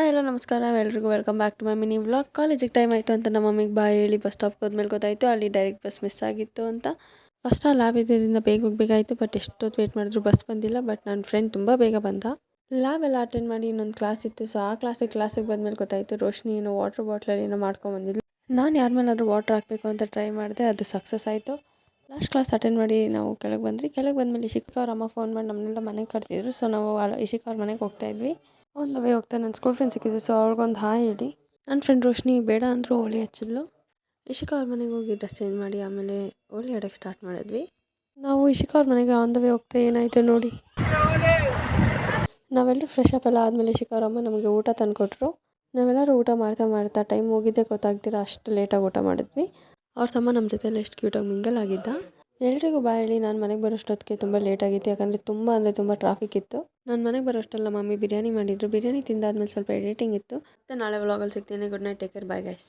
Hello ನಮಸ್ಕಾರ ಎಲ್ರಿಗೂ welcome back to my mini vlog. ಕಾಲೇಜಿಗೆ ಟೈಮ್ ಆಯಿತು ಅಂತ ನಮ್ಮ ಮಮ್ಮಿಗೆ ಬಾಯ್ ಹೇಳಿ ಬಸ್ ಸ್ಟಾಪ್ಗೆ ಹೋದ್ಮೇಲೆ ಗೊತ್ತಾಯಿತು ಅಲ್ಲಿ ಡೈರೆಕ್ಟ್ ಬಸ್ ಮಿಸ್ ಆಗಿತ್ತು ಅಂತ. ಫಸ್ಟ್ ಆ ಲ್ಯಾಬ್ ಇದ್ದರಿಂದ ಬೇಗ ಹೋಗಬೇಕಾಯಿತು, ಬಟ್ ಎಷ್ಟೊತ್ತು ವೇಟ್ ಮಾಡಿದ್ರು ಬಸ್ ಬಂದಿಲ್ಲ. ಬಟ್ ನನ್ನ ಫ್ರೆಂಡ್ ತುಂಬ ಬೇಗ ಬಂದ. ಲ್ಯಾಬ್ ಎಲ್ಲ ಅಟೆಂಡ್ ಮಾಡಿ ಇನ್ನೊಂದು ಕ್ಲಾಸ್ ಇತ್ತು. ಸೊ ಆ ಕ್ಲಾಸಿಗೆ ಬಂದಮೇಲೆ ಗೊತ್ತಾಯಿತು ರೋಶ್ನಿ ಏನೋ ವಾಟರ್ ಬಾಟ್ಲಲ್ಲಿ ಏನೋ ಮಾಡ್ಕೊಂಬಂದಿದ್ಲು. ನಾನು ಯಾರ ಮೇಲಾದರೂ ವಾಟರ್ ಹಾಕಬೇಕು ಅಂತ ಟ್ರೈ ಮಾಡಿದೆ, ಅದು ಸಕ್ಸಸ್ ಆಯಿತು. ಲಾಸ್ಟ್ ಕ್ಲಾಸ್ ಅಟೆಂಡ್ ಮಾಡಿ ನಾವು ಕೆಳಗೆ ಬಂದಮೇಲೆ ಇಶಿಕಾ ಅವ್ರ ಅಮ್ಮ ಫೋನ್ ಮಾಡಿ ನಮ್ಮನ್ನೆಲ್ಲ ಮನೆಗೆ ಕರೆದಿದ್ರು. ಸೊ ನಾವು ಇಶಿಕಾ ಅವ್ರ ಮನೆಗೆ ಹೋಗ್ತಾಯಿದ್ವಿ. ಆನ್ ದ ವೇ ಹೋಗ್ತಾ ನನ್ನ ಸ್ಕೂಲ್ ಫ್ರೆಂಡ್ ಸಿಕ್ಕಿದ್ರು. ಸೊ ಅವ್ರಿಗೊಂದು ಹಾಯ್ ಹೇಳಿ ನನ್ನ ಫ್ರೆಂಡ್ ರೋಶ್ನಿ ಬೇಡ ಅಂದರೂ ಹೋಳಿ ಹಚ್ಚಿದ್ಲು. ಇಶಿಕಾ ಅವ್ರ ಮನೆಗೆ ಹೋಗಿ ಡ್ರೆಸ್ ಚೇಂಜ್ ಮಾಡಿ ಆಮೇಲೆ ಹೋಳಿ ಆಡೋಕ್ಕೆ ಸ್ಟಾರ್ಟ್ ಮಾಡಿದ್ವಿ. ನಾವು ಇಶಿಕಾ ಅವ್ರ ಮನೆಗೆ ಆನ್ ದ ವೇ ಹೋಗ್ತಾ ಏನಾಯಿತು ನೋಡಿ. ನಾವೆಲ್ಲರೂ ಫ್ರೆಶ್ ಅಪ್ ಎಲ್ಲ ಆದಮೇಲೆ ಇಶಿಕಾ ಅವ್ರ ಅಮ್ಮ ನಮಗೆ ಊಟ ತಂದುಕೊಟ್ರು. ನಾವೆಲ್ಲರೂ ಊಟ ಮಾಡ್ತಾ ಟೈಮ್ ಹೋಗಿದ್ದೆ ಗೊತ್ತಾಗ್ದಿರ ಅಷ್ಟು ಲೇಟಾಗಿ ಊಟ ಮಾಡಿದ್ವಿ. ಅವ್ರ ತಮ್ಮ ನಮ್ಮ ಜೊತೆಯಲ್ಲಿ ಎಷ್ಟು ಕ್ಯೂಟಾಗಿ ಮಿಂಗಲ್ ಆಗಿದ್ದ. ಎಲ್ರಿಗೂ ಬಾಯ್ ಹೇಳಿ ನಾನು ಮನೆಗೆ ಬರೋಷ್ಟೊತ್ತಿಗೆ ತುಂಬ ಲೇಟ್ ಆಗಿತ್ತು, ಯಾಕಂದರೆ ತುಂಬ ಟ್ರಾಫಿಕ್ ಇತ್ತು. ನಾನು ಮನೆಗೆ ಬರೋಷ್ಟೆಲ್ಲ ಮಮ್ಮಿ ಬಿರಿಯಾನಿ ಮಾಡಿದ್ರು. ಬಿರಿಯಾನಿ ತಿಂದಾದ್ಮೇಲೆ ಸ್ವಲ್ಪ ಎಡಿಟಿಂಗ್ ಇತ್ತು. ಮತ್ತು ನಾಳೆ ವ್ಲಾಗಲ್ಲಿ ಸಿಗ್ತೀನಿ. Good night, take care, bye guys.